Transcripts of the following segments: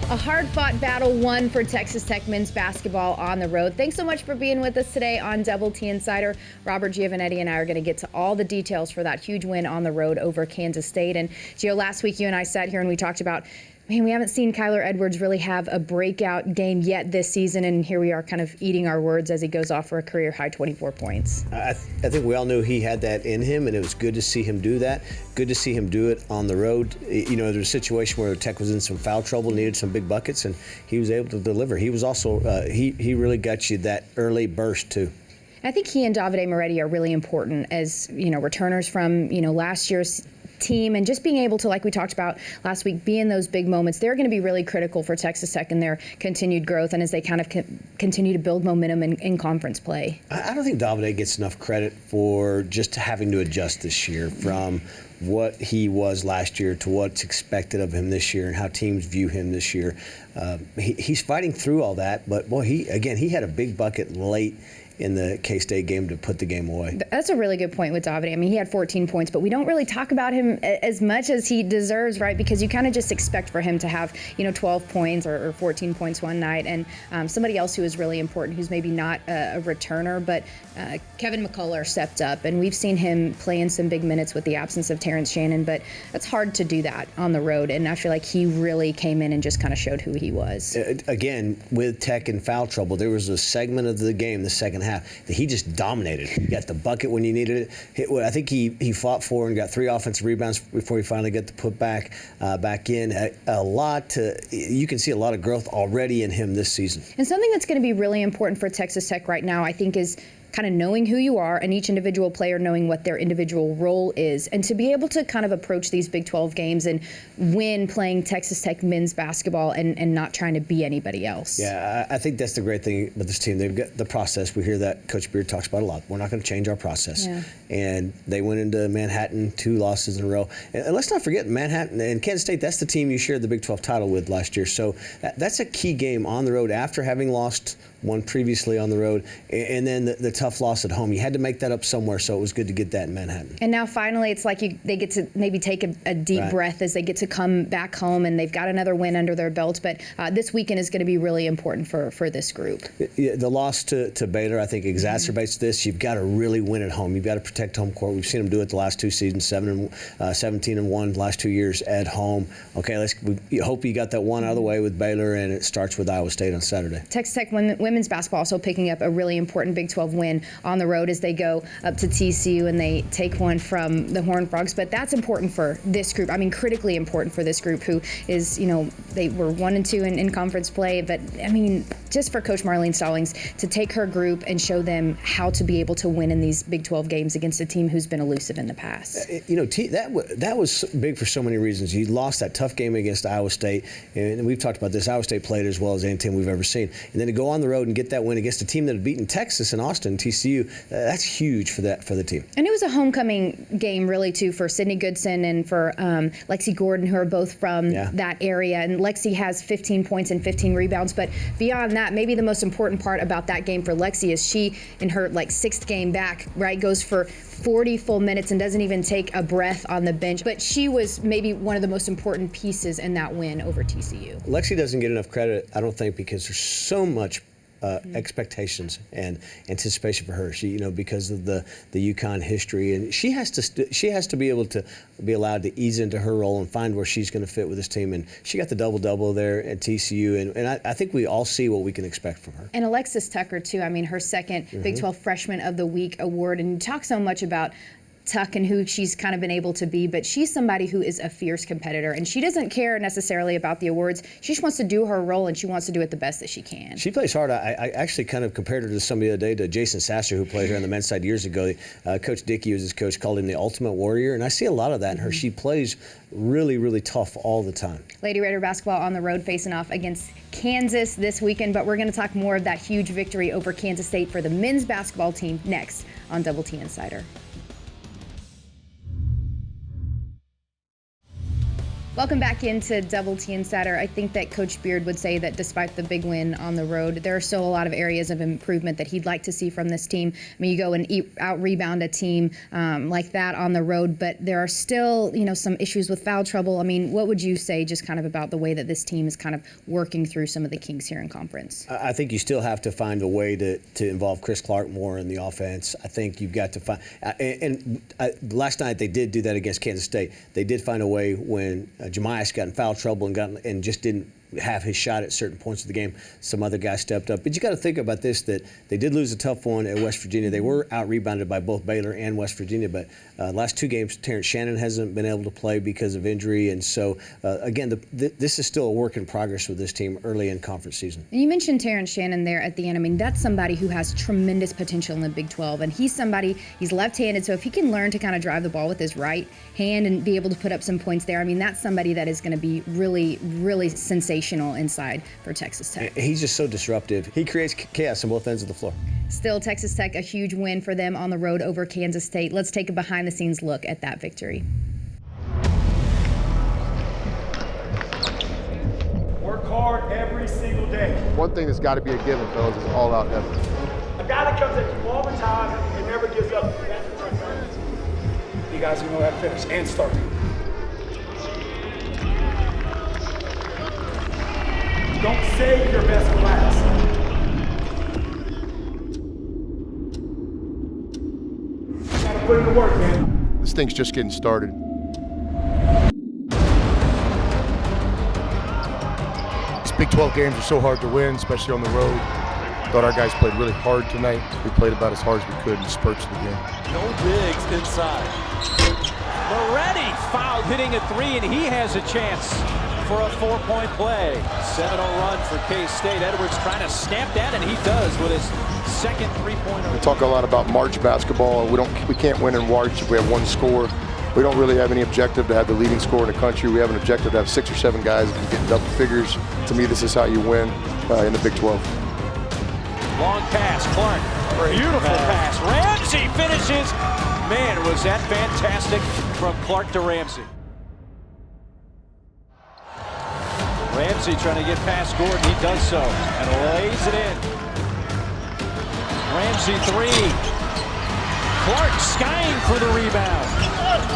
A hard-fought battle won for Texas Tech men's basketball on the road. Thanks so much for being with us today on Double T Insider. Robert Giovanetti and I are going to get to all the details for that huge win on the road over Kansas State. And Gio, last week you and I sat here and we talked about, man, we haven't seen Kyler Edwards really have a breakout game yet this season, and here we are kind of eating our words as he goes off for a career-high 24 points. I think we all knew he had that in him, and it was good to see him do that. Good to see him do it on the road. You know, there's a situation where Tech was in some foul trouble, needed some big buckets, and he was able to deliver. He was also, he really got you that early burst, too. I think he and Davide Moretti are really important as, you know, returners from, you know, last year's team, and just being able to, like we talked about last week, be in those big moments. They're going to be really critical for Texas Tech in their continued growth and as they kind of continue to build momentum in conference play. I don't think Davide gets enough credit for just having to adjust this year from what he was last year to what's expected of him this year and how teams view him this year. He's fighting through all that, but boy, he had a big bucket late in the K-State game to put the game away. That's a really good point with Davide. I mean, he had 14 points, but we don't really talk about him as much as he deserves, right? Because you kind of just expect for him to have, you know, 12 points or 14 points one night. And somebody else who is really important, who's maybe not a returner, but Kevin McCullough stepped up, and we've seen him play in some big minutes with the absence of Terrence Shannon, but it's hard to do that on the road, and I feel like he really came in and just kind of showed who he was. Again, with Tech in foul trouble, there was a segment of the game, the second half, that he just dominated. He got the bucket when you needed it. I think he fought for and got 3 offensive rebounds before he finally got the put back in. You can see a lot of growth already in him this season. And something that's going to be really important for Texas Tech right now, I think, is kind of knowing who you are and each individual player knowing what their individual role is, and to be able to kind of approach these Big 12 games and win playing Texas Tech men's basketball and not trying to be anybody else. Yeah, I think that's the great thing with this team. They've got the process. We hear that Coach Beard talks about a lot. We're not going to change our process. Yeah. And they went into Manhattan 2 losses in a row. And let's not forget, Manhattan and Kansas State, that's the team you shared the Big 12 title with last year. So that's a key game on the road after having lost one previously on the road, and then the tough loss at home. You had to make that up somewhere, so it was good to get that in Manhattan. And now finally it's like they get to maybe take a deep breath as they get to come back home, and they've got another win under their belt. But this weekend is going to be really important for this group. The loss to Baylor, I think, exacerbates this. You've got to really win at home. You've got to protect home court. We've seen them do it the last 2 seasons, 17-1 the last 2 years at home. Okay, we hope you got that one out of the way with Baylor, and it starts with Iowa State on Saturday. Texas Tech women's basketball also picking up a really important Big 12 win on the road as they go up to TCU and they take one from the Horned Frogs. But that's important for this group. I mean, critically important for this group, who is, you know, they were 1-2 in conference play. But I mean, just for Coach Marlene Stallings to take her group and show them how to be able to win in these Big 12 games against a team who's been elusive in the past. You know, that was big for so many reasons. You lost that tough game against Iowa State, and we've talked about this. Iowa State played as well as any team we've ever seen. And then to go on the road and get that win against a team that had beaten Texas and Austin, TCU, that's huge for the team. And it was a homecoming game, really, too, for Sydney Goodson and for Lexi Gordon, who are both from that area. And Lexi has 15 points and 15 rebounds. But beyond that, maybe the most important part about that game for Lexi is she, in her 6th game back, right, goes for 40 full minutes and doesn't even take a breath on the bench. But she was maybe one of the most important pieces in that win over TCU. Lexi doesn't get enough credit, I don't think, because there's so much expectations and anticipation for her. She, you know, because of the UConn history, and she has to be able to be allowed to ease into her role and find where she's going to fit with this team. And she got the double-double there at TCU, and I think we all see what we can expect from her. And Alexis Tucker too. I mean, her second Big 12 Freshman of the Week award, and you talk so much about Tuck and who she's kind of been able to be, but she's somebody who is a fierce competitor, and she doesn't care necessarily about the awards. She just wants to do her role, and she wants to do it the best that she can. She plays hard. I actually kind of compared her to somebody the other day, to Jason Sasser, who played here on the men's side years ago. Coach Dickey was his coach, called him the ultimate warrior, and I see a lot of that in her. She plays really, really tough all the time. Lady Raider basketball on the road facing off against Kansas this weekend, but we're going to talk more of that huge victory over Kansas State for the men's basketball team next on Double T Insider. Welcome back into Double T Insider. I think that Coach Beard would say that despite the big win on the road, there are still a lot of areas of improvement that he'd like to see from this team. I mean, you go and out-rebound a team like that on the road, but there are still, some issues with foul trouble. I mean, what would you say just kind of about the way that this team is kind of working through some of the kinks here in conference? I think you still have to find a way to involve Chris Clark more in the offense. I think you've got to find last night they did do that against Kansas State. They did find a way when Jemias got in foul trouble and just didn't have his shot at certain points of the game. Some other guys stepped up. But you got to think about this, that they did lose a tough one at West Virginia. They were out-rebounded by both Baylor and West Virginia, but last two games, Terrence Shannon hasn't been able to play because of injury. And so, again, this is still a work in progress with this team early in conference season. And you mentioned Terrence Shannon there at the end. I mean, that's somebody who has tremendous potential in the Big 12. And he's left-handed, so if he can learn to kind of drive the ball with his right hand and be able to put up some points there, I mean, that's somebody that is going to be really, really sensational inside for Texas Tech. He's just so disruptive. He creates chaos on both ends of the floor. Still, Texas Tech, a huge win for them on the road over Kansas State. Let's take a behind-the-scenes look at that victory. Work hard every single day. One thing that's got to be a given, fellas, is all-out effort. A guy that comes at you all the time and never gives up. That's what I'm saying. You guys who know how to finish and start. Don't save your best for last. Gotta put in the work, man. This thing's just getting started. These Big 12 games are so hard to win, especially on the road. Thought our guys played really hard tonight. We played about as hard as we could in spurts of the game. No bigs inside. Moretti fouled, hitting a three, and he has a chance for a 4-point play. 7-0 run for K-State. Edwards trying to snap that, and he does with his second three-pointer. We talk a lot about March basketball. We can't win in March if we have one score. We don't really have any objective to have the leading scorer in the country. We have an objective to have 6 or 7 guys that can get double figures. To me, this is how you win in the Big 12. Long pass, Clark. Beautiful pass. Ramsey finishes. Man, was that fantastic from Clark to Ramsey. Ramsey trying to get past Gordon. He does so and lays it in. Ramsey three. Clark skying for the rebound.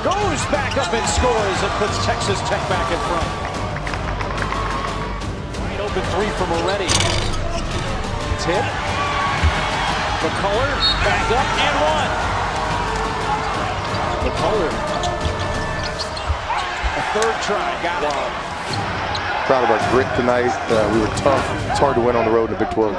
Goes back up and scores and puts Texas Tech back in front. Wide open three from Moretti. It's hit. McCullough back up and one. McCullough. A third try. Got it. Proud of our grit tonight. We were tough. It's hard to win on the road in the Big 12.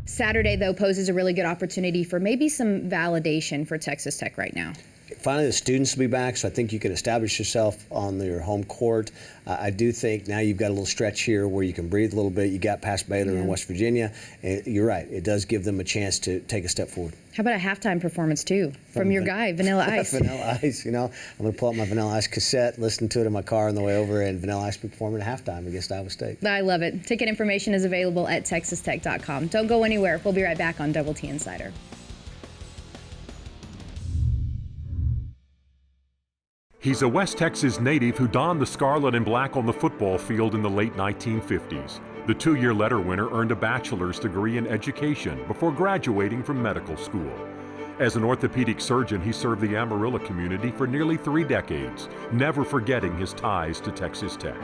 Saturday, though, poses a really good opportunity for maybe some validation for Texas Tech right now. Finally, the students will be back, so I think you can establish yourself on your home court. I do think now you've got a little stretch here where you can breathe a little bit. You got past Baylor and West Virginia. And you're right. It does give them a chance to take a step forward. How about a halftime performance, too, from your guy, Vanilla Ice? Vanilla Ice, I'm going to pull up my Vanilla Ice cassette, listen to it in my car on the way over, and Vanilla Ice performing at halftime against Iowa State. I love it. Ticket information is available at texastech.com. Don't go anywhere. We'll be right back on Double T Insider. He's a West Texas native who donned the scarlet and black on the football field in the late 1950s. The 2-year letter winner earned a bachelor's degree in education before graduating from medical school. As an orthopedic surgeon, he served the Amarillo community for nearly 3 decades, never forgetting his ties to Texas Tech.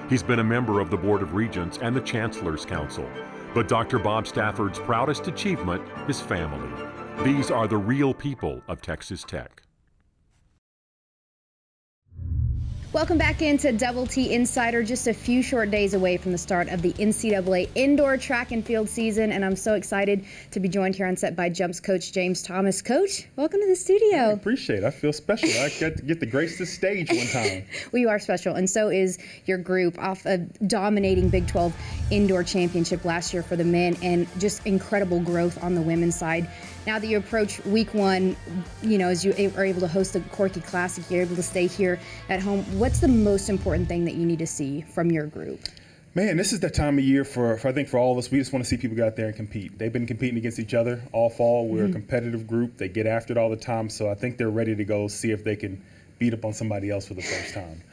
He's been a member of the Board of Regents and the Chancellor's Council. But Dr. Bob Stafford's proudest achievement is family. These are the real people of Texas Tech. Welcome back into Double T Insider, just a few short days away from the start of the NCAA indoor track and field season, and I'm so excited to be joined here on set by Jumps coach James Thomas. Coach, welcome to the studio. I appreciate it. I feel special. I get to grace the stage one time. Well, you are special, and so is your group, off a dominating Big 12 indoor championship last year for the men, and just incredible growth on the women's side. Now that you approach week one, as you are able to host the Corky Classic, you're able to stay here at home. What's the most important thing that you need to see from your group? Man, this is the time of year for I think for all of us, we just want to see people go out there and compete. They've been competing against each other all fall. We're a competitive group. They get after it all the time. So I think they're ready to go see if they can beat up on somebody else for the first time.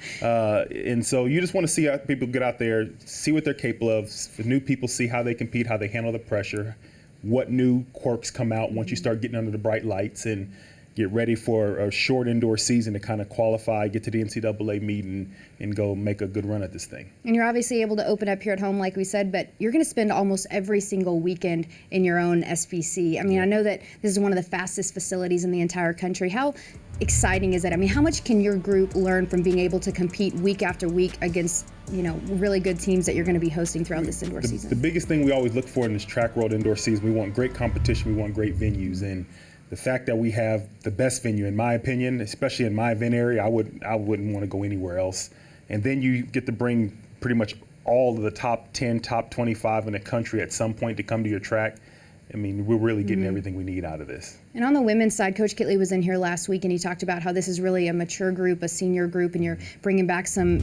And so you just want to see how people get out there, see what they're capable of. For new people, see how they compete, how they handle the pressure, what new quirks come out once you start getting under the bright lights, and get ready for a short indoor season to kind of qualify, get to the NCAA meeting, and go make a good run at this thing. And you're obviously able to open up here at home, like we said, but you're going to spend almost every single weekend in your own SBC. I mean, I know that this is one of the fastest facilities in the entire country. How exciting is it? I mean, how much can your group learn from being able to compete week after week against, really good teams that you're going to be hosting throughout this indoor season? The biggest thing we always look for in this track world indoor season, we want great competition, we want great venues, and the fact that we have the best venue, in my opinion, especially in my event area, I wouldn't want to go anywhere else. And then you get to bring pretty much all of the top 10, top 25 in the country at some point to come to your track. I mean, we're really getting everything we need out of this. And on the women's side, Coach Kitley was in here last week and he talked about how this is really a mature group, a senior group, and you're bringing back some,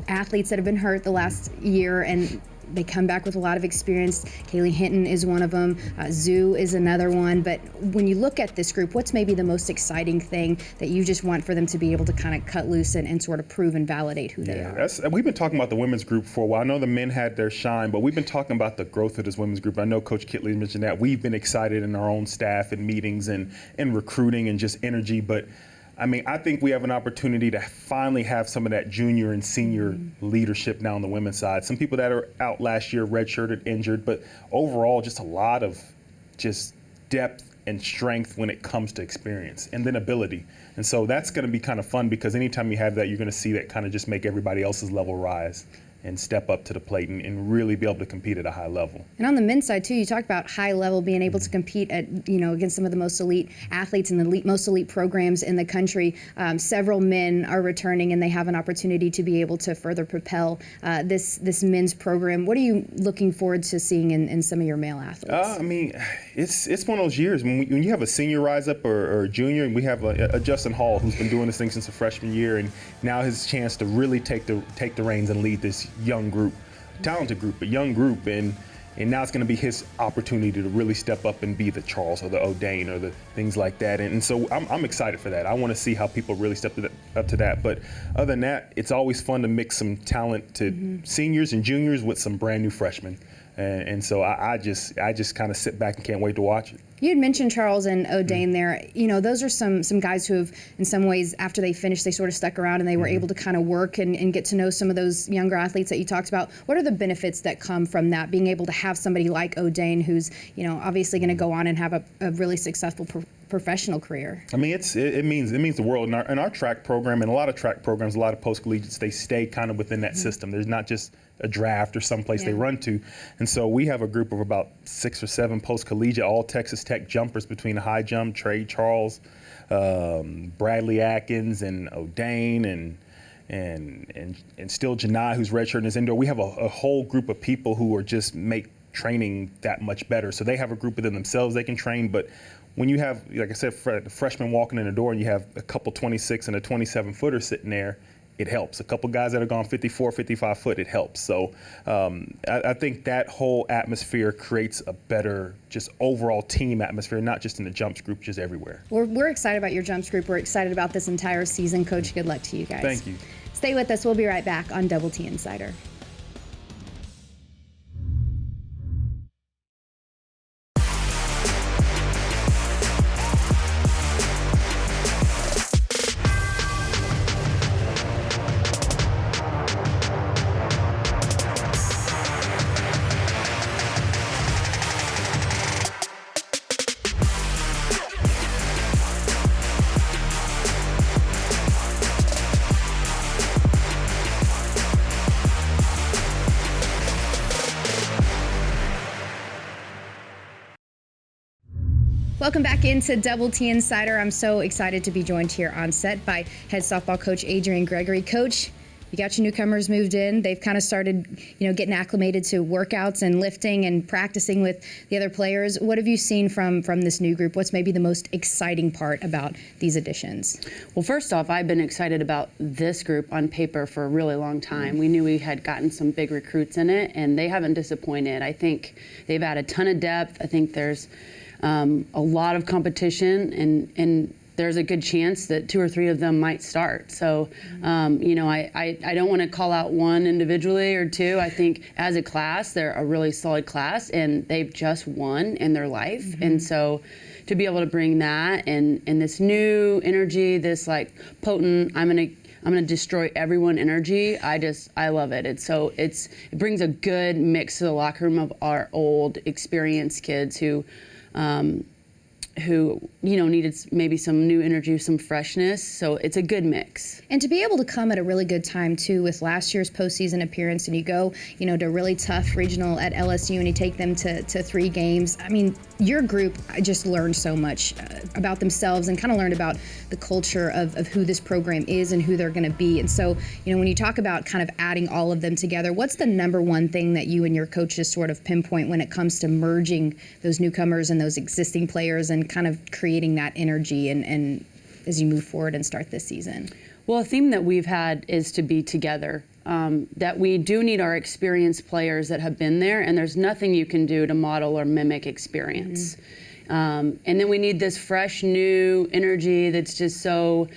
athletes that have been hurt the last year, and they come back with a lot of experience. Kaylee Hinton is one of them. Zoo is another one. But when you look at this group, what's maybe the most exciting thing that you just want for them to be able to kind of cut loose and sort of prove and validate who they are? We've been talking about the women's group for a while. I know the men had their shine, but we've been talking about the growth of this women's group. I know Coach Kitley mentioned that. We've been excited in our own staff and meetings and recruiting and just energy. But I mean, I think we have an opportunity to finally have some of that junior and senior leadership now on the women's side. Some people that are out last year, redshirted, injured, but overall just a lot of just depth and strength when it comes to experience and then ability. And so that's going to be kind of fun because anytime you have that, you're going to see that kind of just make everybody else's level rise and step up to the plate and really be able to compete at a high level. And on the men's side too, you talk about high level, being able to compete at, against some of the most elite athletes and the most elite programs in the country. Several men are returning and they have an opportunity to be able to further propel this men's program. What are you looking forward to seeing in some of your male athletes? I mean, it's one of those years when you have a senior rise up or a junior, and we have a Justin Hall who's been doing this thing since a freshman year, and now his chance to really take the reins and lead this young group, talented group, but young group, and now it's going to be his opportunity to really step up and be the Charles or the O'Dane or the things like that. And so I'm excited for that. I want to see how people really step up to that. But other than that, it's always fun to mix some talent to seniors and juniors with some brand new freshmen. And so I just kind of sit back and can't wait to watch it. You had mentioned Charles and O'Dane there. Those are some guys who have, in some ways, after they finished, they sort of stuck around and they were able to kind of work and get to know some of those younger athletes that you talked about. What are the benefits that come from that, being able to have somebody like O'Dane who's, obviously going to go on and have a really successful professional career? I mean, it means the world. In our track program, and a lot of track programs, a lot of post-collegiates, they stay kind of within that system. There's not just a draft or someplace they run to. And so we have a group of about 6 or 7 post-collegiate, all Texas Tech jumpers between the high jump, Trey Charles, Bradley Atkins, and O'Dane, and still Janai, who's redshirting his indoor. We have a whole group of people who are just make training that much better. So they have a group within themselves they can train, but when you have, like I said, the freshman walking in the door and you have a couple 26 and a 27-footer sitting there, it helps. A couple guys that have gone 54, 55 foot, it helps. So I think that whole atmosphere creates a better just overall team atmosphere, not just in the jumps group, just everywhere. We're excited about your jumps group. We're excited about this entire season. Coach, good luck to you guys. Thank you. Stay with us. We'll be right back on Double T Insider. Welcome back into Double T Insider. I'm so excited to be joined here on set by head softball coach Adrian Gregory. Coach, you got your newcomers moved in. They've kind of started, getting acclimated to workouts and lifting and practicing with the other players. What have you seen from this new group? What's maybe the most exciting part about these additions? Well, first off, I've been excited about this group on paper for a really long time. We knew we had gotten some big recruits in it, and they haven't disappointed. I think they've had a ton of depth. I think there's a lot of competition, and there's a good chance that 2 or 3 of them might start. So, I don't want to call out one individually or two. I think as a class, they're a really solid class, and they've just won in their life. And so to be able to bring that and this new energy, this like potent, I'm gonna destroy everyone energy. I love it. It brings a good mix to the locker room of our old experienced kids who needed maybe some new energy, some freshness. So it's a good mix. And to be able to come at a really good time too, with last year's postseason appearance, and you go, to a really tough regional at LSU, and you take them to 3 games. I mean, your group just learned so much about themselves and kind of learned about the culture of who this program is and who they're going to be. And so, when you talk about kind of adding all of them together, what's the number one thing that you and your coaches sort of pinpoint when it comes to merging those newcomers and those existing players and kind of creating that energy and as you move forward and start this season? Well, a theme that we've had is to be together. That we do need our experienced players that have been there, and there's nothing you can do to model or mimic experience. And then we need this fresh, new energy that's just so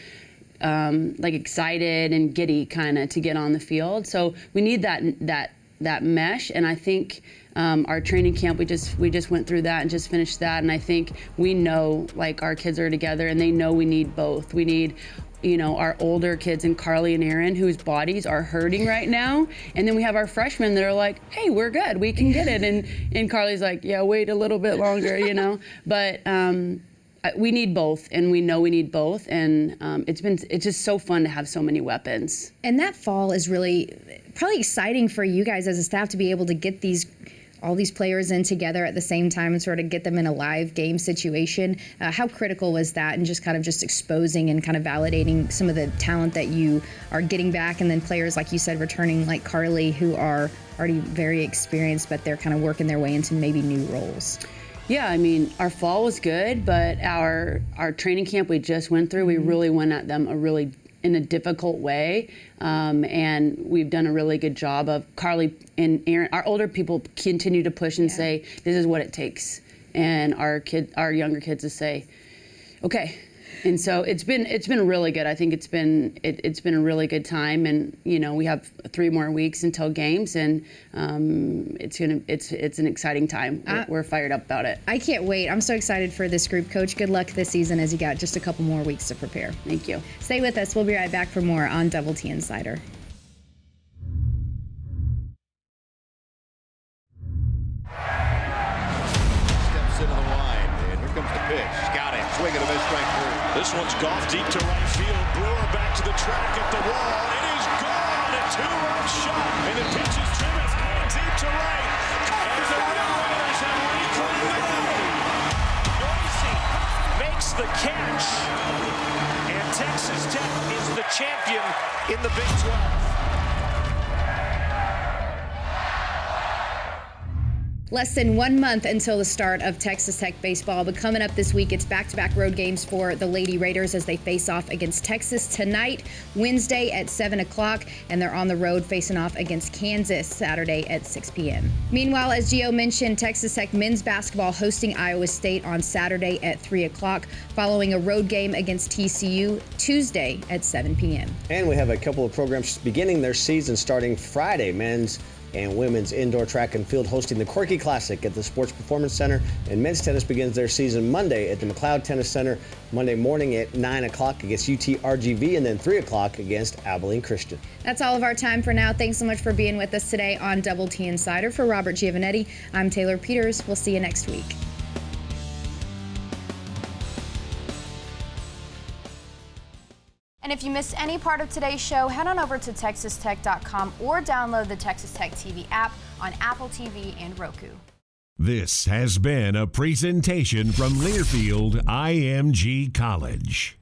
excited and giddy kind of to get on the field. So we need that mesh, and I think our training camp, we just went through that and just finished that, and I think we know our kids are together, and they know we need both. We need our older kids and Carly and Aaron, whose bodies are hurting right now, and then we have our freshmen that are like, hey, we're good, we can get it, and Carly's like, yeah, wait a little bit longer, but we need both, and we know we need both, and it's just so fun to have so many weapons. And that fall is really probably exciting for you guys as a staff to be able to get all these players in together at the same time and sort of get them in a live game situation. How critical was that, and just kind of exposing and kind of validating some of the talent that you are getting back, and then players, like you said, returning like Carly, who are already very experienced, but they're kind of working their way into maybe new roles? Yeah, I mean, our fall was good, but our training camp we just went through, we really went at them in a difficult way, and we've done a really good job of Carly and Aaron. Our older people continue to push and say, this is what it takes, and our younger kids to say, okay. And so it's been really good. I think it's been a really good time, and we have 3 more weeks until games, and it's an exciting time. We're fired up about it. I can't wait. I'm so excited for this group, Coach. Good luck this season as you got just a couple more weeks to prepare. Thank you. Stay with us. We'll be right back for more on Double T Insider. Steps into the line, and here comes the pitch. Got it. Swing and a miss, strike 3. This one's golf deep to right field. Brewer back to the track at the wall. It is gone. A 2-run shot. And the pitch is driven deep to right. And the Railroaders have reclaimed the lead. Noisy makes the catch. And Texas Tech is the champion in the Big 12. Less than 1 month until the start of Texas Tech baseball, but coming up this week, it's back-to-back road games for the Lady Raiders as they face off against Texas tonight, Wednesday at 7 o'clock, and they're on the road facing off against Kansas Saturday at 6 p.m. Meanwhile, as Gio mentioned, Texas Tech men's basketball hosting Iowa State on Saturday at 3 o'clock, following a road game against TCU Tuesday at 7 p.m. And we have a couple of programs beginning their season starting Friday. Men's and women's indoor track and field hosting the Corky Classic at the Sports Performance Center, and men's tennis begins their season Monday at the McLeod Tennis Center, Monday morning at 9 o'clock against UT-RGV, and then 3 o'clock against Abilene Christian. That's all of our time for now. Thanks so much for being with us today on Double T Insider. For Robert Giovanetti, I'm Taylor Peters. We'll see you next week. And if you missed any part of today's show, head on over to TexasTech.com or download the Texas Tech TV app on Apple TV and Roku. This has been a presentation from Learfield IMG College.